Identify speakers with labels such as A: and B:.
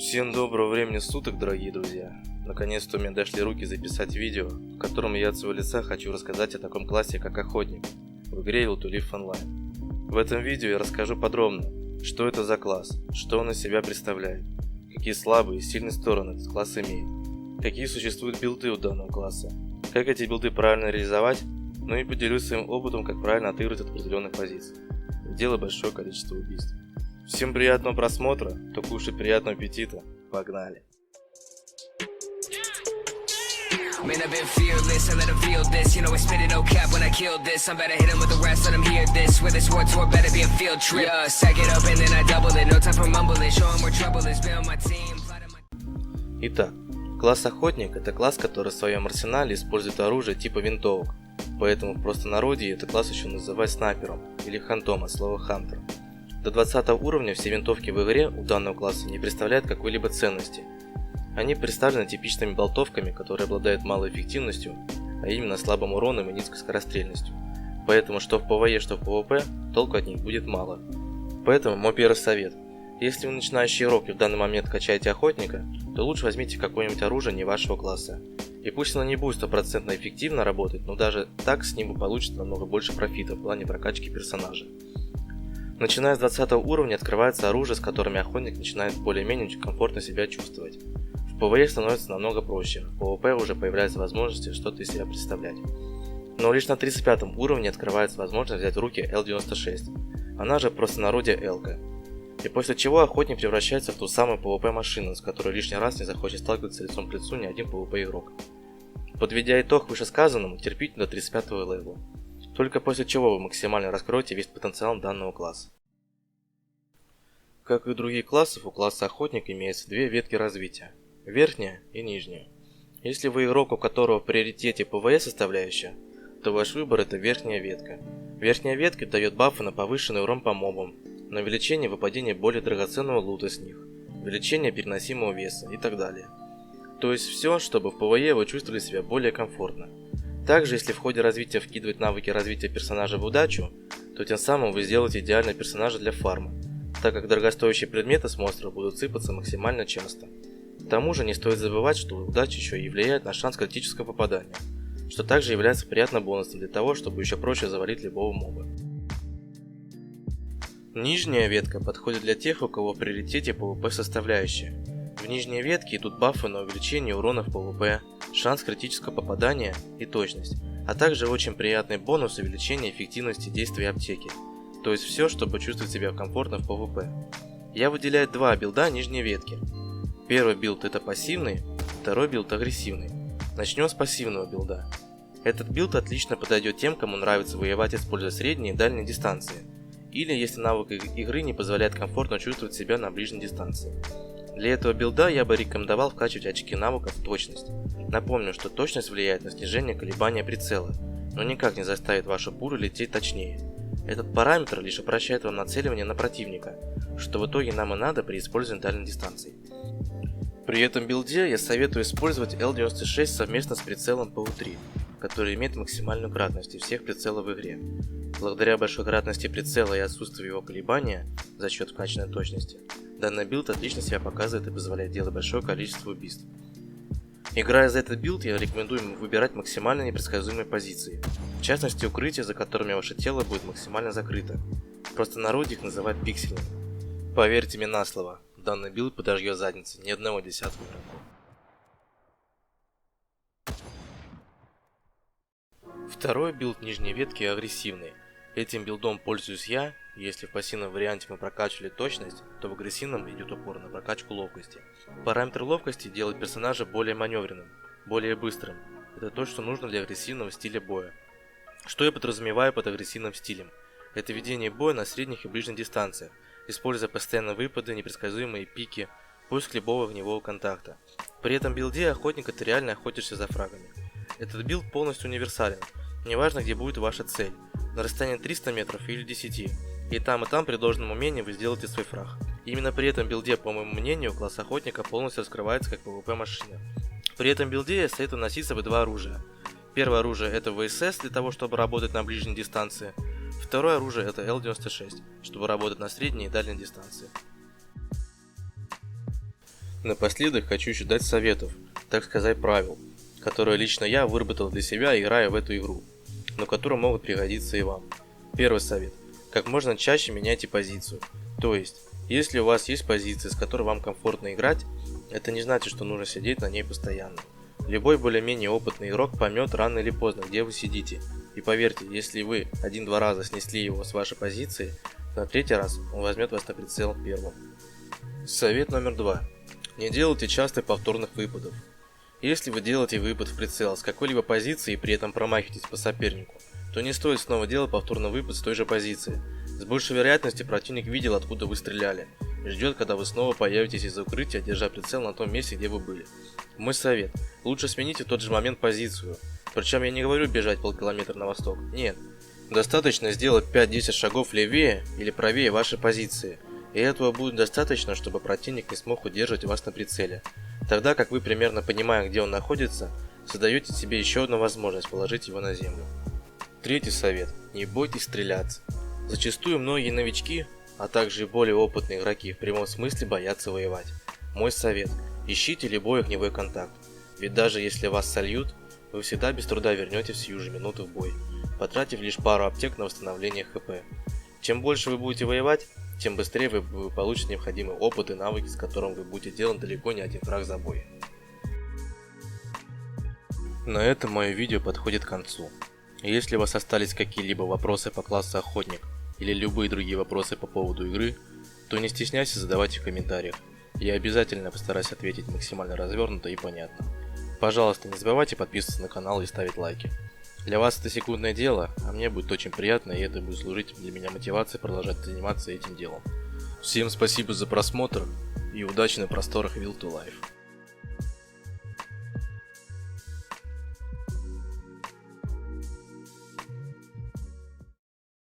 A: Всем доброго времени суток, дорогие друзья! Наконец-то у меня дошли руки записать видео, в котором я от своего лица хочу рассказать о таком классе, как Охотник, в игре Will to Live Online. В этом видео я расскажу подробно, что это за класс, что он из себя представляет, какие слабые и сильные стороны этот класс имеет, какие существуют билды у данного класса, как эти билды правильно реализовать, ну и поделюсь своим опытом, как правильно отыгрывать от определенных позиций, делая большое количество убийств. Всем приятного просмотра, кто кушает, приятного аппетита. Погнали!
B: Man, I've been fearless, I let them feel this. You know I spit it no cap when I kill this. I'm better hit them with the rest, let them hear this. With this war tour, better be a field trip. Yeah, sack it up and then I double it. No time for mumbling, show them where trouble is. Build my team.
A: Итак, класс Охотник — это класс, который в своем арсенале использует оружие типа винтовок. Поэтому в простонародье этот класс еще называют снайпером или хантом от слова хантер. До 20 уровня все винтовки в игре у данного класса не представляют какой-либо ценности. Они представлены типичными болтовками, которые обладают малой эффективностью, а именно слабым уроном и низкой скорострельностью. Поэтому что в PvE, что в PvP, толку от них будет мало. Поэтому мой первый совет. Если вы начинающий игрок и в данный момент качаете Охотника, то лучше возьмите какое-нибудь оружие не вашего класса. И пусть оно не будет стопроцентно эффективно работать, но даже так с ним вы получите намного больше профита в плане прокачки персонажа. Начиная с 20 уровня открывается оружие, с которыми Охотник начинает более-менее комфортно себя чувствовать. В PvE становится намного проще, в PvP уже появляются возможности что-то из себя представлять. Но лишь на 35 уровне открывается возможность взять в руки L96, она же в простонародье L-ка. И после чего Охотник превращается в ту самую PvP машину, с которой лишний раз не захочет сталкиваться лицом к лицу ни один PvP игрок. Подведя итог вышесказанному, терпите до 35 левела. Только после чего вы максимально раскроете весь потенциал данного класса. Как и у других классов, у класса Охотник имеется две ветки развития – верхняя и нижняя. Если вы игрок, у которого в приоритете PvE составляющая, то ваш выбор – это верхняя ветка. Верхняя ветка дает бафы на повышенный урон по мобам, на увеличение выпадения более драгоценного лута с них, увеличение переносимого веса и так далее. То есть все, чтобы в PvE вы чувствовали себя более комфортно. Также, если в ходе развития вкидывать навыки развития персонажа в удачу, то тем самым вы сделаете идеального персонажа для фарма, так как дорогостоящие предметы с монстров будут сыпаться максимально часто. К тому же не стоит забывать, что удача еще и влияет на шанс критического попадания, что также является приятным бонусом для того, чтобы еще проще завалить любого моба. Нижняя ветка подходит для тех, у кого в приоритете PvP составляющая. В нижней ветке идут бафы на увеличение урона в PvP, шанс критического попадания и точность, а также очень приятный бонус увеличения эффективности действия аптеки. То есть все, чтобы чувствовать себя комфортно в PvP. Я выделяю два билда нижней ветки. Первый билд это пассивный, второй билд агрессивный. Начнем с пассивного билда. Этот билд отлично подойдет тем, кому нравится воевать, используя средние и дальние дистанции. Или если навык игры не позволяет комфортно чувствовать себя на ближней дистанции. Для этого билда я бы рекомендовал вкачивать очки навыков в точность. Напомню, что точность влияет на снижение колебания прицела, но никак не заставит вашу пулю лететь точнее. Этот параметр лишь упрощает вам нацеливание на противника, что в итоге нам и надо при использовании дальней дистанции. При этом билде я советую использовать L96 совместно с прицелом PU3, который имеет максимальную кратность из всех прицелов в игре. Благодаря большой кратности прицела и отсутствию его колебания за счет вкачанной точности, данный билд отлично себя показывает и позволяет делать большое количество убийств. Играя за этот билд, я рекомендую выбирать максимально непредсказуемые позиции, в частности укрытия, за которыми ваше тело будет максимально закрыто. В простонародье их называют пикселями. Поверьте мне на слово, данный билд подожгет задницы ни одного десятого игроков. Второй билд нижней ветки агрессивный. Этим билдом пользуюсь я. Если в пассивном варианте мы прокачивали точность, то в агрессивном идет упор на прокачку ловкости. Параметр ловкости делает персонажа более маневренным, более быстрым. Это то, что нужно для агрессивного стиля боя. Что я подразумеваю под агрессивным стилем? Это ведение боя на средних и ближних дистанциях, используя постоянные выпады, непредсказуемые пики, поиск любого огневого контакта. При этом билде Охотника ты реально охотишься за фрагами. Этот билд полностью универсален, неважно где будет ваша цель, на расстоянии 300 метров или 10, и там при должном умении вы сделаете свой фраг. Именно при этом билде, по моему мнению, класс Охотника полностью раскрывается как PvP машина. При этом билде я советую носить с собой два оружия. Первое оружие это ВСС для того, чтобы работать на ближней дистанции. Второе оружие это L96, чтобы работать на средней и дальней дистанции. Напоследок хочу еще дать советов, так сказать правил, которые лично я выработал для себя, играя в эту игру, но которые могут пригодиться и вам. Первый совет. Как можно чаще меняйте позицию. То есть, если у вас есть позиция, с которой вам комфортно играть, это не значит, что нужно сидеть на ней постоянно. Любой более-менее опытный игрок поймет рано или поздно, где вы сидите. И поверьте, если вы 1-2 раза снесли его с вашей позиции, на 3-й раз он возьмет вас на прицел первым. Совет номер 2. Не делайте часто повторных выпадов. Если вы делаете выпад в прицел с какой-либо позиции и при этом промахиваетесь по сопернику, то не стоит снова делать повторный выпад с той же позиции. С большей вероятностью противник видел, откуда вы стреляли, и ждет, когда вы снова появитесь из укрытия, держа прицел на том месте, где вы были. Мой совет. Лучше смените в тот же момент позицию. Причем я не говорю бежать полкилометра на восток. Нет. Достаточно сделать 5-10 шагов левее или правее вашей позиции. И этого будет достаточно, чтобы противник не смог удерживать вас на прицеле. Тогда как вы, примерно понимая, где он находится, создаете себе еще одну возможность положить его на землю. Третий совет. Не бойтесь стреляться. Зачастую многие новички, а также и более опытные игроки в прямом смысле боятся воевать. Мой совет. Ищите любой огневой контакт. Ведь даже если вас сольют, вы всегда без труда вернете в сию же минуту в бой, потратив лишь пару аптек на восстановление ХП. Чем больше вы будете воевать, тем быстрее вы получите необходимый опыт и навыки, с которым вы будете делать далеко не один фраг за бой. На этом мое видео подходит к концу. Если у вас остались какие-либо вопросы по классу Охотник или любые другие вопросы по поводу игры, то не стесняйтесь задавать их в комментариях. Я обязательно постараюсь ответить максимально развернуто и понятно. Пожалуйста, не забывайте подписываться на канал и ставить лайки. Для вас это секундное дело, а мне будет очень приятно, и это будет служить для меня мотивацией продолжать заниматься этим делом. Всем спасибо за просмотр и удачи на просторах Will to Life.